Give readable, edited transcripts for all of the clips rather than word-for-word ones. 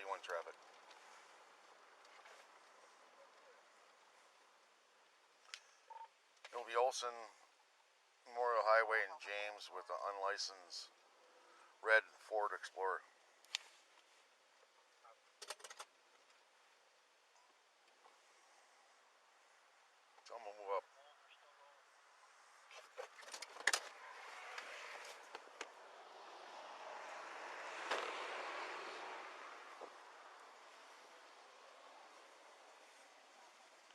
41 traffic. It'll be Olson Memorial Highway in James with an unlicensed red Ford Explorer. So I'm gonna move up.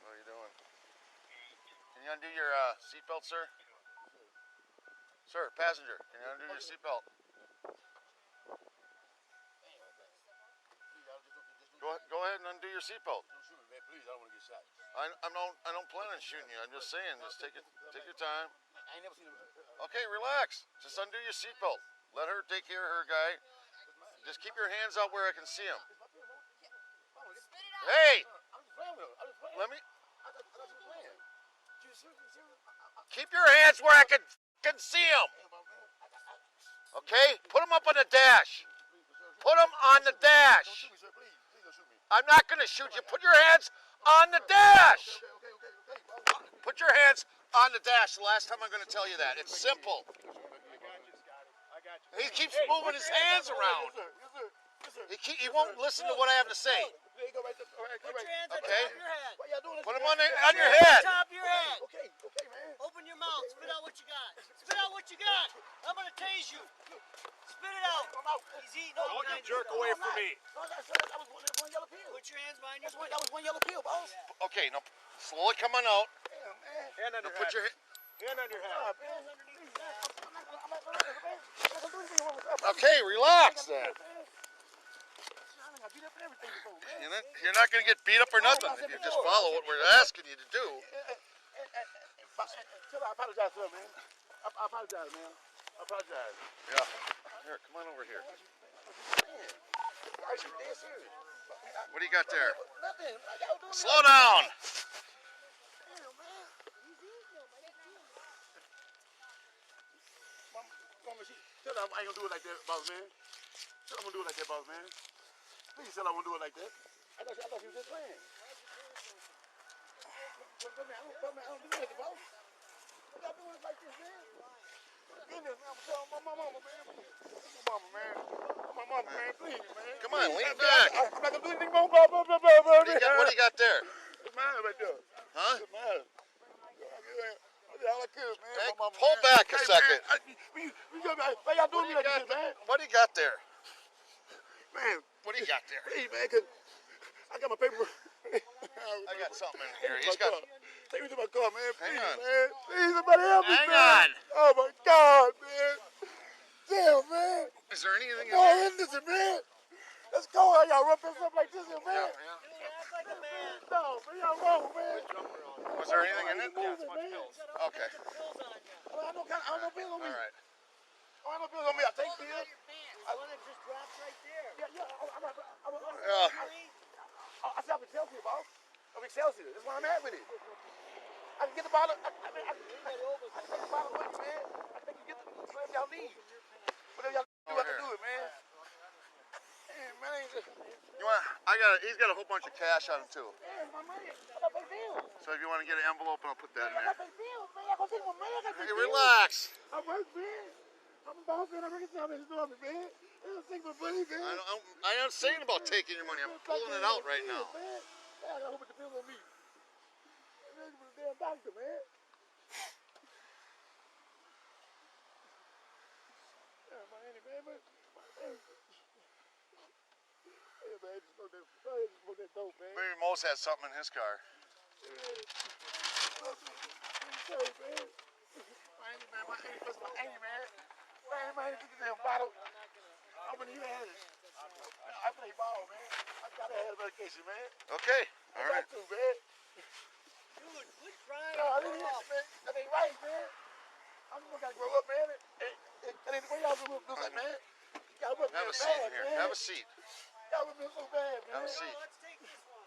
What are you doing? Can you undo your seatbelt, sir? Sir, passenger, can you undo your seatbelt? Go ahead and undo your seatbelt. Don't shoot me, man. Please, I don't want to get shot. I don't plan on shooting you. I'm just saying, just take your time. I ain't never seen him. Okay, relax. Just undo your seatbelt. Let her take care of her guy. Just keep your hands out where I can see him. Hey! I'm just playing with him. I'm just playing. Let me. I thought you were playing. Keep your hands where I can see him. Okay? Put them up on the dash. Put them on the dash. Don't shoot me, sir. Please. Please don't shoot me. I'm not going to shoot you. Put your hands on the dash. Okay. Put your hands on the dash. The last time I'm going to tell you that. It's simple. I got you. He keeps moving his hands around. Yes, sir. He won't listen to what I have to say. There you go, right there. All right, Put your hands on Okay. top of your head. What y'all doing? Put them on your head. Top of your head. Okay, man. Open your mouth. Spit out what you got. Spit out what you got. I'm going to tase you. Spit it out. I'm out. He's eating all Don't you kinds of jerk stuff. away from me. No, that was one yellow pill. Put your hands behind your That was one yellow pill, boss. Okay, now slowly come on out. Damn, man. Hand on Now your put head. your Hand on your head. Okay, relax then. You're not going to get beat up or nothing if you just follow what we're asking you to do. Tell her I apologize to her, man. I apologize, man. I apologize. Yeah. Here, come on over here. Are you dead serious? What do you got there? Nothing. Slow down. Tell her I ain't gonna do it like that, boss man. Tell her I'm gonna do it like that, boss man. Please tell her I'm gonna do it like that. I thought you was just playing. I don't do it like that, boss. Stop doing it like this, man. Goodness, man, I'm telling my mama, man. My mama, man, please, man. Come on, lean back. I'm not gonna do anything wrong, blah. What do you got there? It's mine right there. Huh? It's mine. All I could, man. Hey, My mama, pull man. back a second. Why y'all doing me like this, man? What do you got there? Man, What do you got there? please, man, cause I got my paper. I got something in here. He's got. Take me to my car, man. Please, Hang on. man. Please, somebody help me, Hang man. on. Oh my God, man. Damn, man. Is there anything in More there? innocent, man. Let's go. How y'all rough this up like this, here, man? Yeah. Act like a man. No, man, y'all wrong, man. Was there anything in it? Yeah, it's man. Okay. Pills on you. I don't know bills on me. All right. I don't know bills on me. I take Pull bills. down your pants. One that just drops right there. I said I'm Excelsior, boss. I'm Excelsior. That's where I'm at with it. I can get the bottle. I can get the bottle with you, man. I think you get the whatever y'all need. Whatever y'all do, I can do it, man. Hey, man. He's got a whole bunch of cash on him too. Man, my money. I gotta pay bills. So if you want to get an envelope, I'll put that in I there. gotta pay bills, man. I gotta take my money. I gotta pay Hey, bills. relax. I work, man. I'm a boss, man. I work at Salvation Army, man. They don't take my money, man. I'm not saying about taking your money. I'm pulling it out right now. Man, I got a whole bunch of bills on me. I'm ready for the damn doctor, man. Yeah, my Andy, man. Yeah, man, just smoke that dope, man. Maybe Mose has something in his car. Sorry, man. My Andy, man. My Andy, man. My Andy took the damn bottle. I'm gonna need to have it. I play ball, man. I gotta have medication, man. Okay. All I right. got to, man. Dude, quit crying. No, I didn't hear it, man. That ain't right, man. I'm just gonna grow up, man. And the way y'all do like, man. Y'all whip me Have a so seat bad, here. man. Have a seat. Y'all whip me so bad, man. Have a seat. Let's take this one.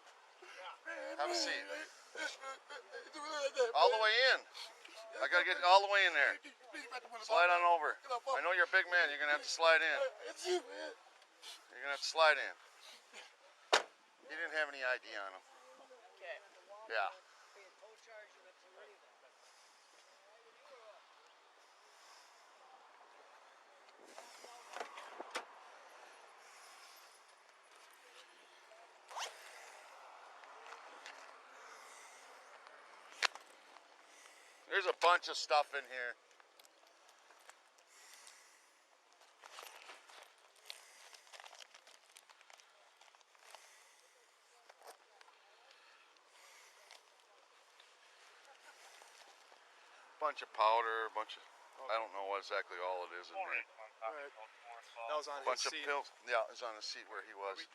Have a seat. All All the way in. I gotta get all the way in there. Slide on over. I know you're a big man. You're gonna have to slide in. It's you, man. You're gonna have to slide in. He didn't have any ID on him. Okay. Yeah. There's a bunch of stuff in here. Bunch of powder, bunch of, I don't know what exactly all it is in there. Alright. That was on Bunch his of seat. pills. Yeah, it was on the seat where he was.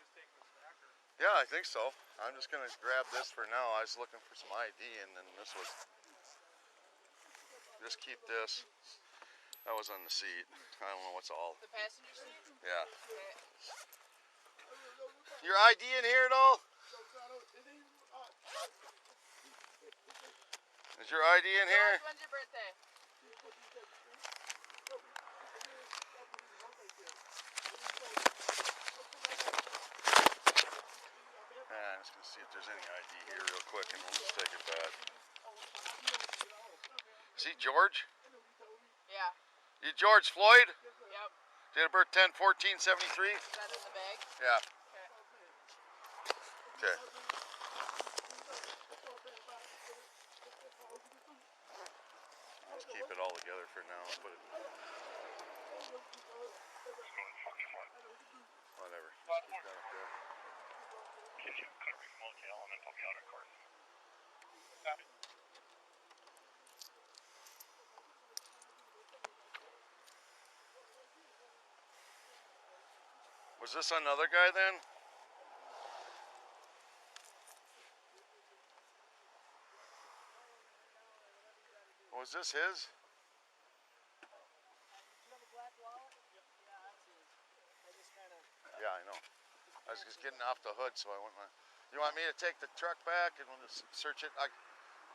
Yeah, I think so. I'm just gonna grab this for now. I was looking for some ID, and then this was. Just keep this. That was on the seat. I don't know what's all. The passenger seat? Yeah. Okay. Your ID in here at all? Is your ID in here? When's your birthday? Yeah, I'm just gonna see if there's any ID here real quick, and we'll just take it back. See George? Yeah. You George Floyd? Yep. Date of birth 10/14/73? Is that in the bag? Yeah. Okay. Okay. Let's keep it all together for now. Put it. Whatever. Just keep that up there. Can you cut me from motel and then put me out of court? Was this another guy then? Was this his? Yeah, I know. I was just getting off the hood, so I went. You want me to take the truck back and we'll just search it? I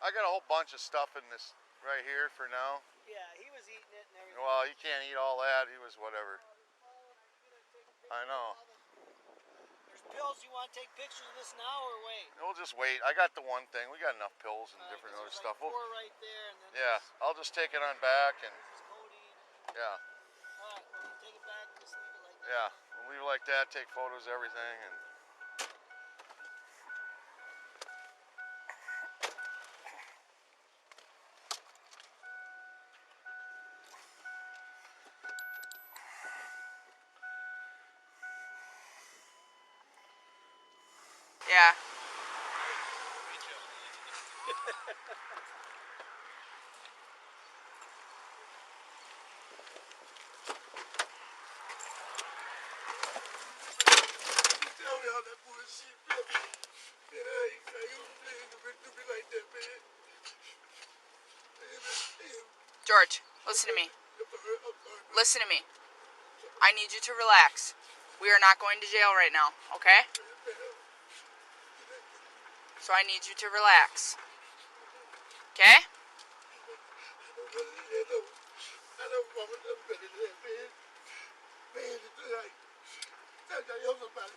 got a whole bunch of stuff in this right here for now. Yeah, he was eating it and everything. Well, he can't eat all that. He was whatever. I know. There's pills. You want to take pictures of this now or wait? We'll just wait. I got the one thing. We got enough pills and different other There's stuff. like 4 right there, and then Yeah, I'll just take it on back and there's codeine. yeah, Alright, well, you take it back, just leave it like that. yeah. We'll leave it like that. Take photos, everything, and. Yeah. Tell me all that bullshit, man. Man, I ain't gonna do me like that, man. George, listen to me. Listen to me. I need you to relax. We are not going to jail right now, okay? So I need you to relax. Okay? I don't want to better than that, man. Man, it's like, tell you somebody.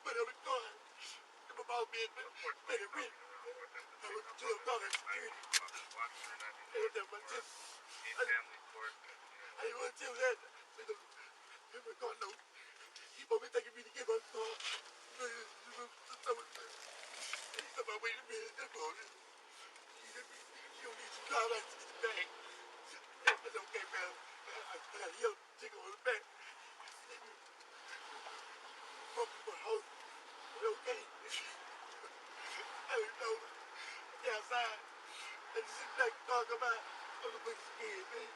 But I'm going. I'm about being better with. I was $12 security. I was there my tip. I didn't want to tell that. I'm going, no. He won't be taking me to get my car. He's about wait a minute. That's all. You don't need to drive like this back. That's okay, man. I got a yellow ticket on the back. Fucking my house. Okay. I don't know. Yeah, outside. And sit back and talk about other big scared, man.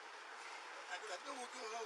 I know what's going on.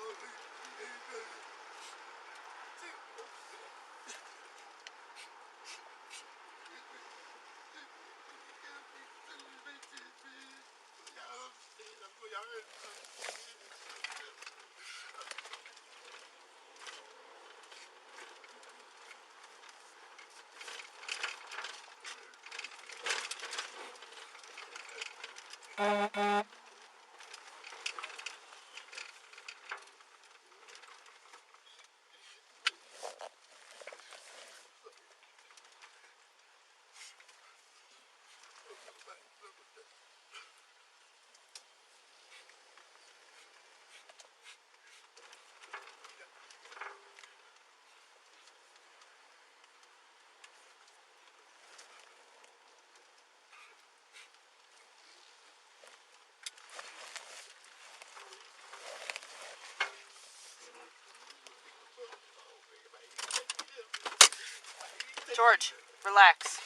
George, relax.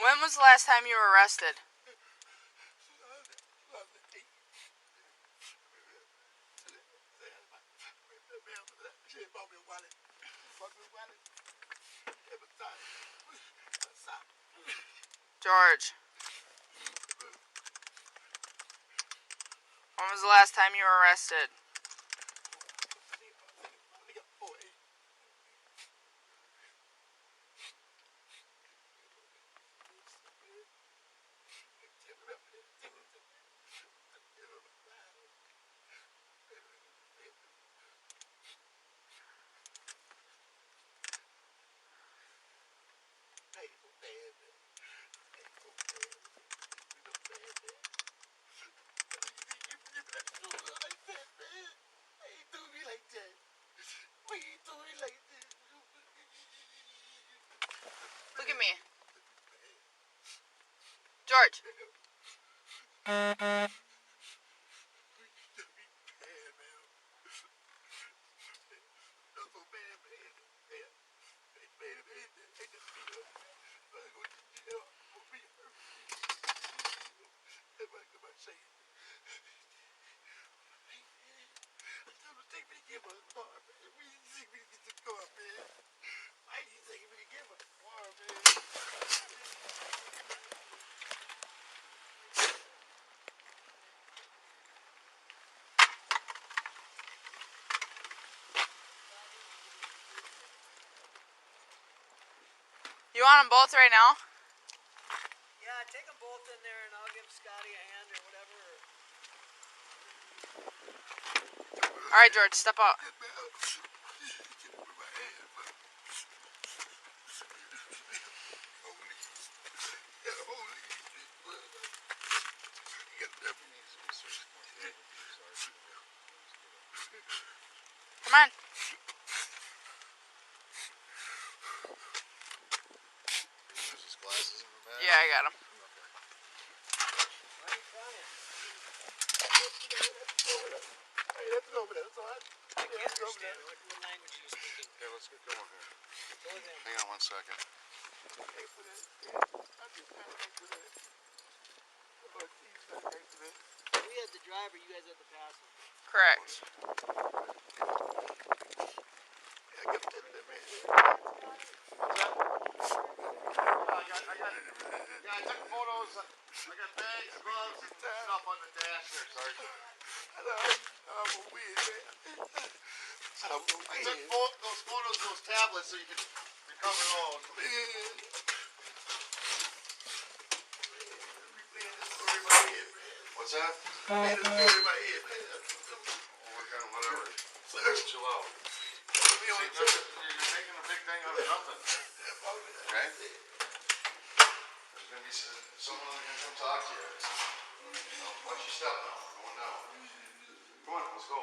When was the last time you were arrested? George. When was the last time you were arrested? Look at me. George. You want them both right now? Yeah, take them both in there and I'll give Scotty a hand or whatever. Alright, George, step out. Come on. Glasses in the back? Yeah, I got them. Why are you crying? I can't understand what language you're speaking. Okay, let's get going here. Go with him. Hang on 1 second. We had the driver, you guys had the passenger. Correct. Yeah, I took photos. I got bags, gloves, and stuff on the dash there, Sergeant. I took those photos of those tablets so you could recover those. What's that? We're kind of whatever. Chill out. See, you're making a big thing out of nothing. Okay? There's going to be someone that's going to come talk to you. Watch your step now. We're going down. Come on, let's go.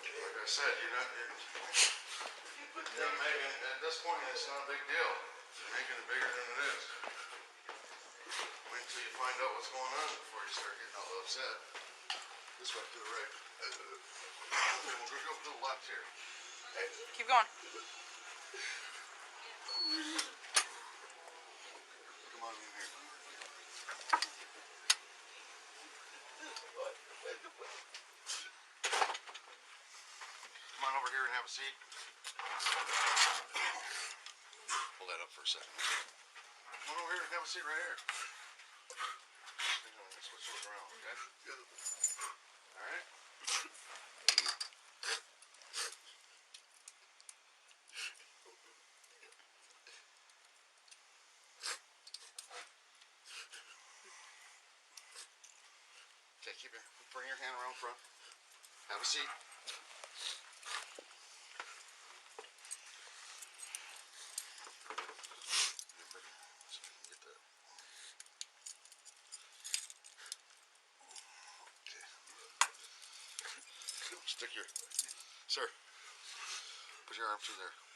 Like I said, you're not making, at this point, it's not a big deal. You're making it bigger than it is. Wait until you find out what's going on before you start getting all upset. This way, to the right. Okay, we'll go to the left here. Hey. Keep going. Come on in here. Come on over here and have a seat. Pull that up for a second. Come on over here and have a seat right here. Hang on, let's switch those around, okay? Alright? Okay, bring your hand around front. Have a seat. Stick your, sir. Put your arm through there.